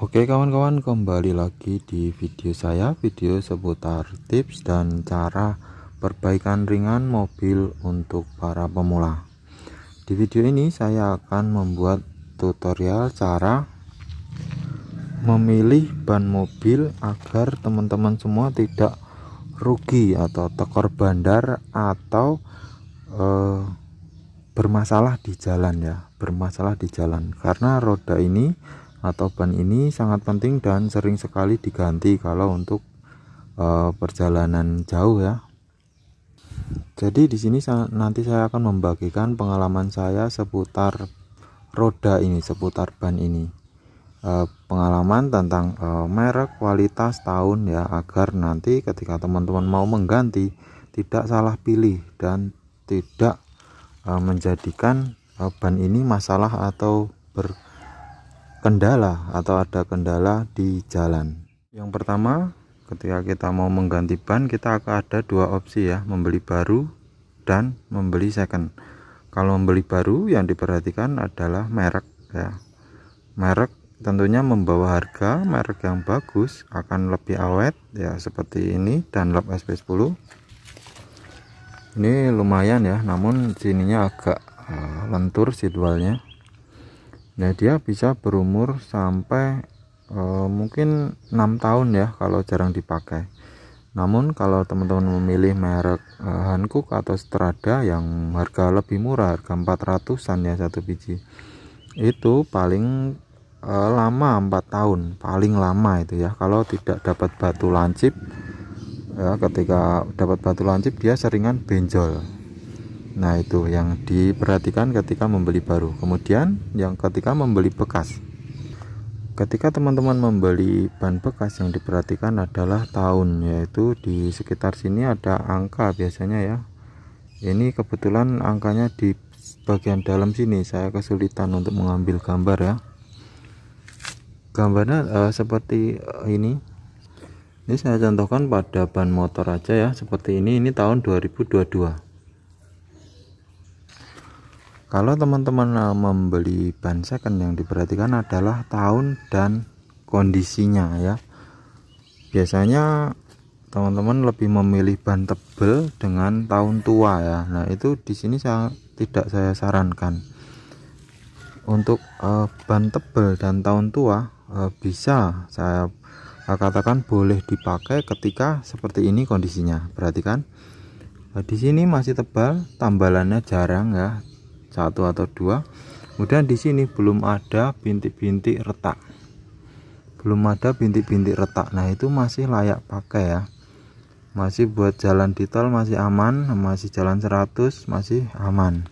Oke kawan-kawan, kembali lagi di video saya, video seputar tips dan cara perbaikan ringan mobil untuk para pemula. Di video ini saya akan membuat tutorial cara memilih ban mobil agar teman-teman semua tidak rugi atau tekor bandar atau bermasalah di jalan bermasalah di jalan, karena roda ini atau ban ini sangat penting dan sering sekali diganti kalau untuk perjalanan jauh ya. Jadi di sini nanti saya akan membagikan pengalaman saya seputar roda ini, seputar ban ini, pengalaman tentang merek, kualitas, tahun ya, agar nanti ketika teman-teman mau mengganti tidak salah pilih dan tidak menjadikan ban ini masalah atau berkendala atau ada kendala di jalan. Yang pertama, ketika kita mau mengganti ban, kita akan ada dua opsi ya, membeli baru dan membeli second. Kalau membeli baru, yang diperhatikan adalah merek ya. Merek tentunya membawa harga, merek yang bagus akan lebih awet ya, seperti ini Dunlop SP10. Ini lumayan ya, namun sininya agak lentur sidwalnya. Nah, dia bisa berumur sampai mungkin 6 tahun ya kalau jarang dipakai. Namun kalau teman-teman memilih merek Hankook atau Strada yang harga lebih murah, harga 400-an ya satu biji, itu paling lama 4 tahun paling lama itu ya, kalau tidak dapat batu lancip ya. Ketika dapat batu lancip dia seringan benjol. Nah, itu yang diperhatikan ketika membeli baru. Kemudian yang ketika membeli bekas, ketika teman-teman membeli ban bekas, yang diperhatikan adalah tahun, yaitu di sekitar sini ada angka biasanya ya. Ini kebetulan angkanya di bagian dalam sini, saya kesulitan untuk mengambil gambar ya. Gambarnya seperti ini. Ini saya contohkan pada ban motor aja ya, seperti ini tahun 2022. Kalau teman-teman membeli ban second, yang diperhatikan adalah tahun dan kondisinya ya. Biasanya teman-teman lebih memilih ban tebal dengan tahun tua ya. Nah, itu di sini tidak saya sarankan. Untuk ban tebal dan tahun tua bisa saya katakan boleh dipakai ketika seperti ini kondisinya. Perhatikan, di sini masih tebal, tambalannya jarang ya, 1 atau 2. Kemudian di sini belum ada bintik-bintik retak, nah itu masih layak pakai ya, masih buat jalan di tol masih aman, masih jalan 100 masih aman.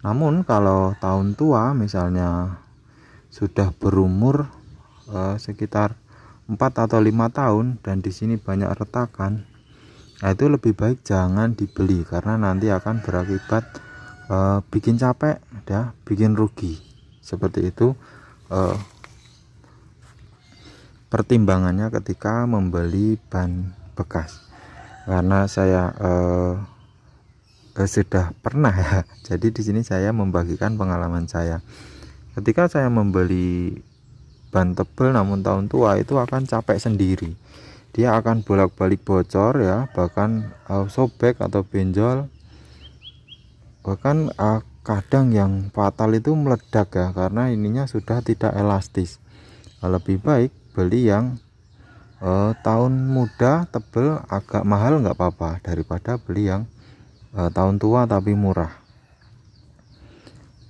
Namun kalau tahun tua misalnya sudah berumur sekitar 4 atau 5 tahun dan di sini banyak retakan, nah itu lebih baik jangan dibeli, karena nanti akan berakibat bikin capek ya, bikin rugi. Seperti itu pertimbangannya ketika membeli ban bekas. Karena saya sudah pernah ya, jadi di sini saya membagikan pengalaman saya. Ketika saya membeli ban tebal namun tahun tua, itu akan capek sendiri, dia akan bolak-balik bocor ya, bahkan sobek atau benjol, bahkan kadang yang fatal itu meledak ya, karena ininya sudah tidak elastis. Lebih baik beli yang tahun muda tebel agak mahal nggak apa-apa, daripada beli yang tahun tua tapi murah.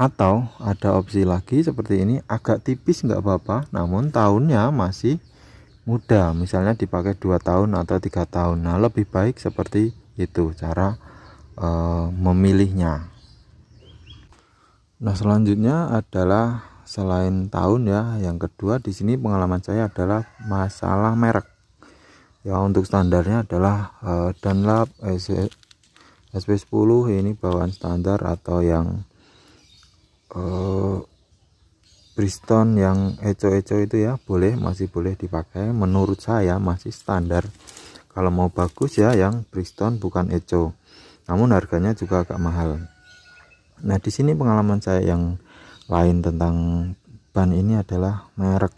Atau ada opsi lagi seperti ini, agak tipis nggak apa-apa namun tahunnya masih muda, misalnya dipakai 2 tahun atau 3 tahun. Nah, lebih baik seperti itu cara memilihnya. Nah, selanjutnya adalah selain tahun ya, yang kedua di sini pengalaman saya adalah masalah merek ya. Untuk standarnya adalah Dunlop SP10, ini bawaan standar, atau yang Bridgestone yang eco-eco itu ya, masih boleh dipakai, menurut saya masih standar. Kalau mau bagus ya yang Bridgestone, bukan eco, namun harganya juga agak mahal. Nah, di sini pengalaman saya yang lain tentang ban ini adalah merek.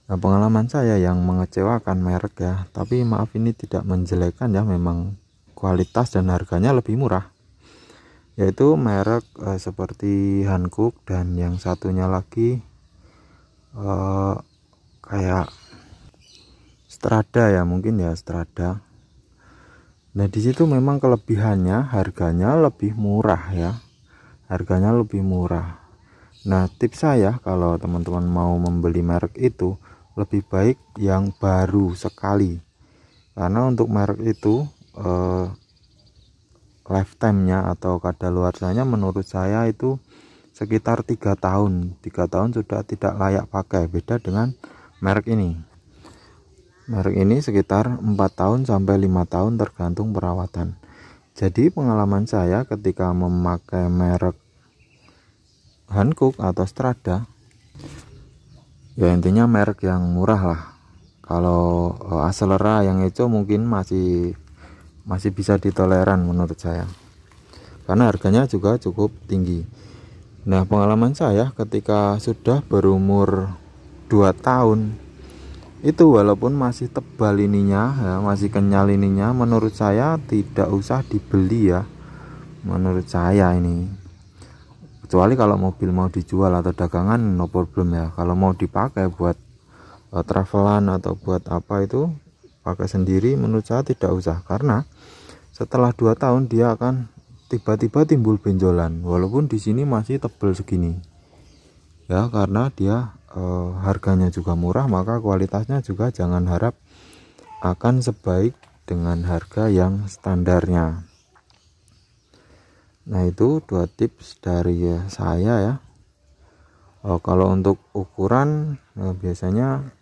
Nah, pengalaman saya yang mengecewakan merek ya, tapi maaf ini tidak menjelekkan ya, memang kualitas dan harganya lebih murah, yaitu merek seperti Hankook dan yang satunya lagi kayak Strada ya, mungkin ya Strada. Nah di situ memang kelebihannya harganya lebih murah ya, harganya lebih murah. Nah tips saya kalau teman-teman mau membeli merek itu lebih baik yang baru sekali, karena untuk merek itu lifetime-nya atau kadaluarsanya menurut saya itu sekitar 3 tahun sudah tidak layak pakai. Beda dengan merek ini sekitar 4 tahun sampai 5 tahun tergantung perawatan. Jadi pengalaman saya ketika memakai merek Hankook atau Strada, ya intinya merek yang murah lah. Kalau Acelera yang itu mungkin masih bisa ditoleran menurut saya, karena harganya juga cukup tinggi. Nah pengalaman saya ketika sudah berumur 2 tahun itu, walaupun masih tebal ininya ya, masih kenyal ininya, menurut saya tidak usah dibeli ya, menurut saya ini. Kecuali kalau mobil mau dijual atau dagangan no problem ya. Kalau mau dipakai buat travelan atau buat apa itu pakai sendiri, menurut saya tidak usah, karena setelah 2 tahun dia akan tiba-tiba timbul benjolan walaupun di sini masih tebal segini ya, karena dia harganya juga murah, maka kualitasnya juga jangan harap akan sebaik dengan harga yang standarnya. Nah itu 2 tips dari saya ya. Kalau untuk ukuran biasanya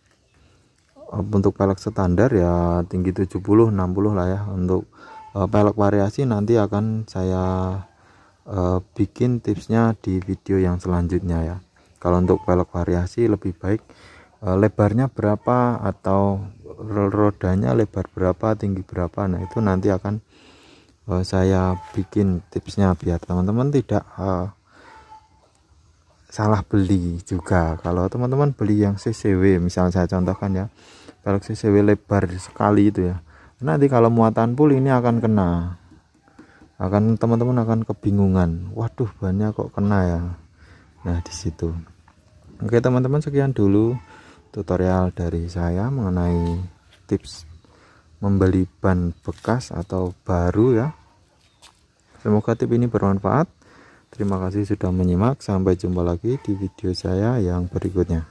untuk pelek standar ya tinggi 70-60 lah ya. Untuk pelek variasi nanti akan saya bikin tipsnya di video yang selanjutnya ya. Kalau untuk pelek variasi lebih baik lebarnya berapa atau rodanya lebar berapa, tinggi berapa, nah itu nanti akan saya bikin tipsnya biar teman-teman tidak salah beli juga. Kalau teman-teman beli yang CCW, misalnya saya contohkan ya, pelek CCW lebar sekali itu ya, nanti kalau muatan full ini akan kena, teman-teman akan kebingungan, waduh bannya kok kena ya. Nah di situ. Oke teman-teman, sekian dulu tutorial dari saya mengenai tips membeli ban bekas atau baru ya. Semoga tips ini bermanfaat. Terima kasih sudah menyimak, sampai jumpa lagi di video saya yang berikutnya.